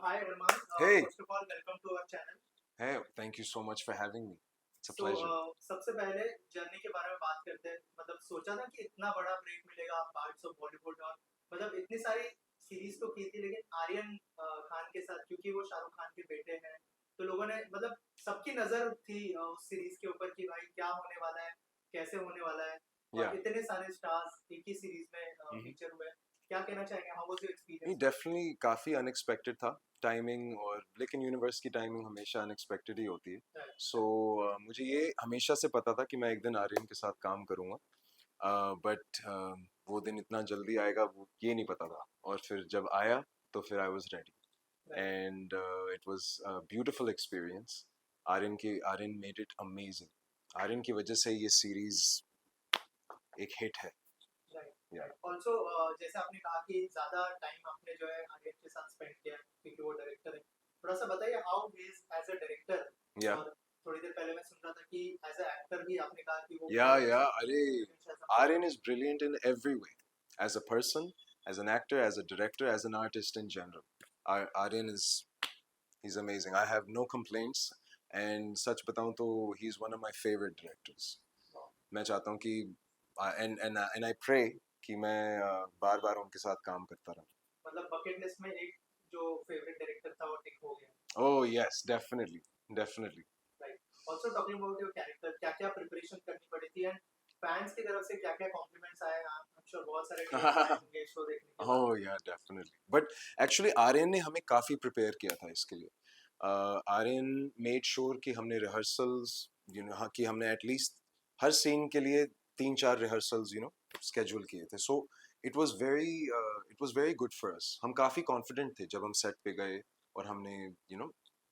hi Arman. Hey, First of all, welcome to our channel. hey, thank you so much for having me. It's a So pleasure. सबसे पहले journey के बारे में बात करते हैं. मतलब सोचा था कि इतना बड़ा ब्रेक मिलेगा पार्ट्स ऑफ बॉलीवुड और मतलब इतनी सारी सीरीज तो की थी लेकिन आर्यन खान के साथ क्योंकि वो शाहरुख खान के बेटे हैं तो लोगों ने मतलब सबकी नजर थी उस सीरीज के ऊपर कि भाई क्या होने वाला है कैसे होने वाला है Yeah. और इतने सारे स्टार्स एक ही सीरीज में Mhm. फीचर हुए. क्या कहना चाहेंगे? हाउ वाज योर नहीं एक्सपीरियंस? डेफिनेटली काफ़ी अनएक्सपेक्टेड था टाइमिंग और लेकिन यूनिवर्स की टाइमिंग हमेशा अनएक्सपेक्टेड ही होती है. सो मुझे ये हमेशा से पता था कि मैं एक दिन आर्यन के साथ काम करूँगा बट वो दिन इतना जल्दी आएगा वो ये नहीं पता था और फिर जब आया तो फिर I was ready and it was beautiful experience. Aryan made it amazing. Aryan की वजह से ये सीरीज एक हिट है. Yeah. ऑल्सो जैसे आपने कहा कि ज्यादा टाइम आपने जो है आर्यन के साथ स्पेंड किया क्योंकि वो डायरेक्टर है. थोड़ा सा बताइए how he is as a director. Yeah. और थोड़ी देर पहले मैं सुन रहा था कि एज अ एक्टर भी आपने कहा कि वो Yeah. Aryan is brilliant in every way. As a person, as an actor, as a director, as an artist in general. Aryan he's amazing. I have no complaints. And सच बताऊं तो he's one of my favorite directors. मैं चाहता हूं कि and I pray कि मैं बार बार उनके साथ काम करता रहूं. मतलब बकेट लिस्ट में एक जो फेवरेट डायरेक्टर था वो टिक हो गया. Oh yes, definitely. Right. Also talking about your character क्या क्या प्रिपरेशन करनी पड़ी थी एंड फैंस की तरफ से क्या क्या कॉम्प्लीमेंट्स आए. आई एम श्योर बहुत सारे टीम आए होंगे शो देखने के बाद. Oh yeah, definitely. But actually Aryan ने हमें काफ़ी प्रिपेयर किया था इसके लिए. आर्यन मेड श्योर कि हमने रिहर्सल्स कि हमने एटलीस्ट हर सीन के लिए 3-4 रिहर्सल्स स्केड्यूल किए थे. So it was very good for us. हम काफ़ी कॉन्फिडेंट थे जब हम सेट पे गए और हमने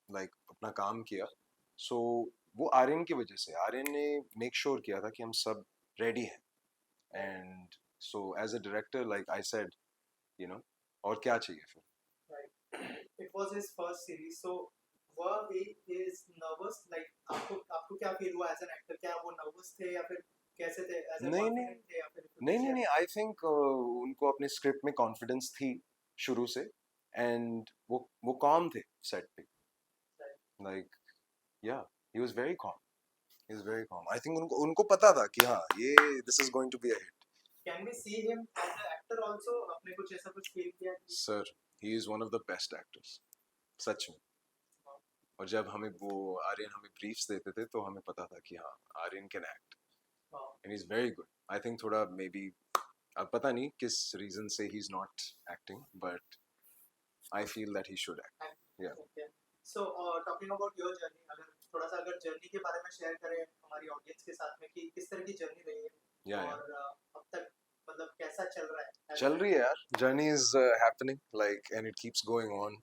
लाइक अपना काम किया. सो वो आर्यन की वजह से आर्यन ने मेक श्योर किया था कि हम सब रेडी हैं. And so as a director like I said और क्या चाहिए फिर. It was his first series, so were he is nervous? Like आपको क्या फील हुआ एज एन एक्टर? क्या वो नर्वस थे या फिर कैसे थे? एज ए नहीं नहीं कॉन्फिडेंट थे या फिर नहीं आई थिंक उनको अपने स्क्रिप्ट में कॉन्फिडेंस थी शुरू से. एंड वो कॉम थे सेट पे. Like yeah he was very calm. He was very calm. I think उनको उनको पता था कि हाँ ये this is going to be a hit. Can we see him as an actor also? आपने कुछ ऐसा कुछ फील किया? Sir he is one of the best actors. सच में. और जब हमें वो आर्यन हमें ब्रीफ्स देते थे तो हमें पता था कि हाँ Aryan can act and he is very good. I think थोड़ा मे बी अब पता नहीं किस रीजन से he is not acting but I feel that he should act. Yeah so talking about your journey, अगर जर्नी के बारे में शेयर करें हमारी ऑडियंस के साथ में कि किस तरह की जर्नी रही है. या और अब तक मतलब कैसा चल रहा है? चल रही है यार. Journey is happening like and it keeps going on.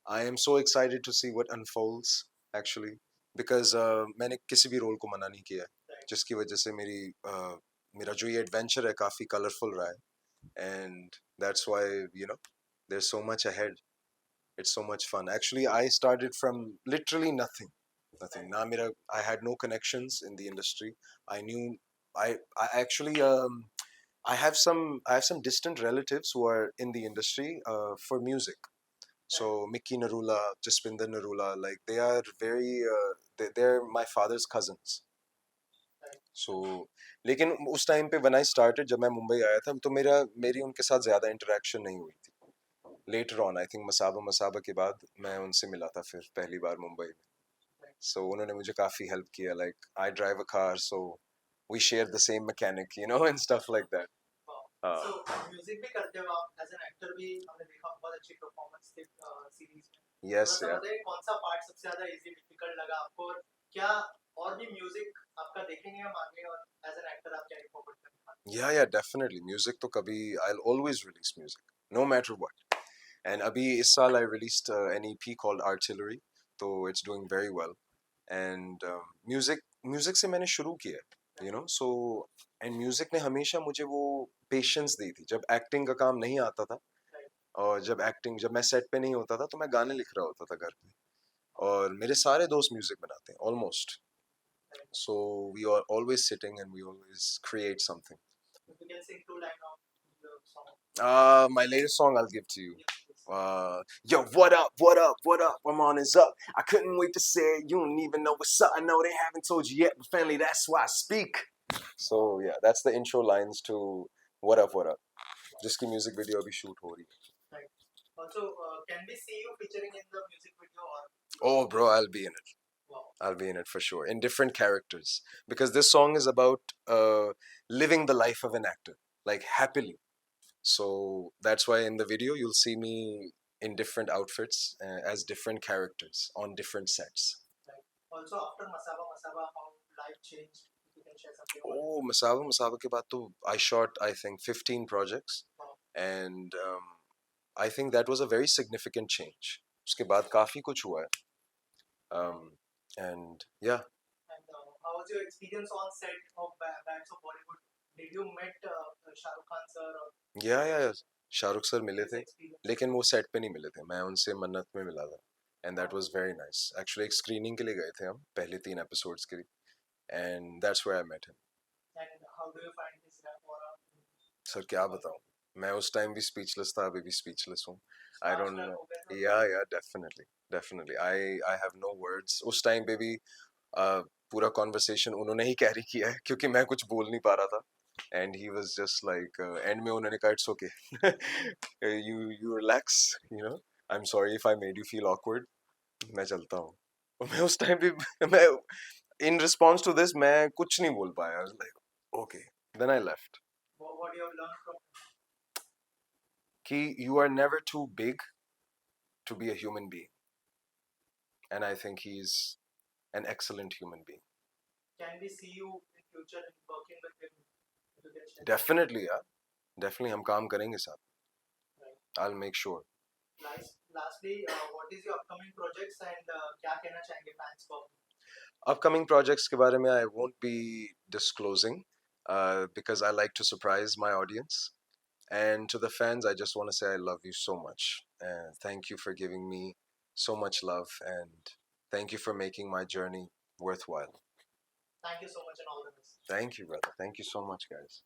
I am so excited to see what unfolds actually because मैंने किसी भी रोल को मना नहीं किया है जिसकी वजह से मेरा जो ये एडवेंचर है काफ़ी कलरफुल रहा है. and that's why there's so much ahead. It's so much fun. Actually, I started from literally nothing. Now I had no connections in the industry. I knew I actually I have some distant relatives who are in the industry for music. So Mickey Narula, Jaspinder Narula, like they are very they're my father's cousins. सो लेकिन उस time पे when I started जब मैं मुंबई आया था तो मेरी उनके साथ ज़्यादा इंटरेक्शन नहीं हुई थी. Later on I think Masaba Masaba के बाद मैं उनसे मिला था फिर पहली बार मुंबई में. सो उन्होंने मुझे काफ़ी हेल्प किया. Like I drive a car so we share the same mechanic and stuff like that. So music भी करते हो आप एज एन एक्टर भी हमने देखा बहुत अच्छी परफॉर्मेंस थी सीरीज में. यस थोड़ा सा यार. बताइए कौन सा पार्ट सबसे ज्यादा इजी डिफिकल्ट लगा आपको और क्या और भी म्यूजिक आपका देखेंगे हम आगे और एज एन एक्टर आप क्या फॉरवर्ड करेंगे? या डेफिनेटली म्यूजिक तो कभी I will always release music no matter what. And अभी इस साल I released an EP called Artillery. तो it's doing very well. And music से मैंने शुरू किया सो एंड म्यूजिक ने हमेशा मुझे वो पेशेंस दी थी जब एक्टिंग का काम नहीं आता था. और जब मैं सेट पे नहीं होता था तो मैं गाने लिख रहा होता था घर पे. और मेरे सारे दोस्त म्यूजिक बनाते हैं almost. So we are always sitting and we always create something. You can sing two line of the song. My latest song I'll give to you. Yo, what up, what up, what up? I'm on his up. I couldn't wait to say it. You don't even know what's up. I know they haven't told you yet, but family, that's why I speak. So yeah, that's the intro lines to What Up, What Up. जिसकी music video अभी shoot हो रही है. Right. Also, can we see you featuring in the music video or? Oh, bro, I'll be in it. Wow. I'll be in it for sure, in different characters, because this song is about living the life of an actor, like happily. So that's why in the video you'll see me in different outfits as different characters on different sets. Right. Also, after Masaba Masaba, how life changed? If you can share something about it. Oh, Masaba Masaba के बाद तो I shot I think 15 projects, Wow. and I think that was a very significant change. उसके बाद काफी कुछ हुआ है. And yeah, And how was your experience on set of Bands of Bollywood? Did you met Shah Rukh Khan sir or yeah. Shahrukh sir मिले this थे, experience? लेकिन वो सेट पे नहीं मिले थे. मैं उनसे मन्नत में मिला था. And that was very nice. Actually एक स्क्रीनिंग के लिए गए थे हम पहले 3 एपिसोड्स के लिए. And that's where I met him. And how do you find his rapport? Sir क्या बताऊं, मैं उस टाइम भी स्पीचलेस था, अभी भी स्पीचलेस हूँ. I don't Starstruck know. हो गए थे? Yeah, definitely. I have no words. उस टाइम पे भी पूरा कॉन्वर्सेशन उन्होंने ही कैरी किया है, क्योंकि मैं कुछ बोल नहीं पा रहा था. And he was just like and में उन्होंने कहा it's okay. you relax, you know. I'm sorry if I made you feel awkward. मैं चलता हूँ. और मैं उस टाइम भी मैं in response to this मैं कुछ नहीं बोल पाया. I was like okay. Then I left. What you have learned from? कि you are never too big to be a human being. And I think he's an excellent human being. Can we see you in future in working with him? If you can share. Definitely, yeah. Definitely हम काम करेंगे साथ. Right. I'll make sure. Lastly, what is your upcoming projects and क्या कहना चाहेंगे fans को? Upcoming projects के बारे में I won't be disclosing because I like to surprise my audience. And to the fans, I just want to say I love you so much. And thank you for giving me so much love. And thank you for making my journey worthwhile. Thank you so much and all the best. Thank you, brother. Thank you so much, guys.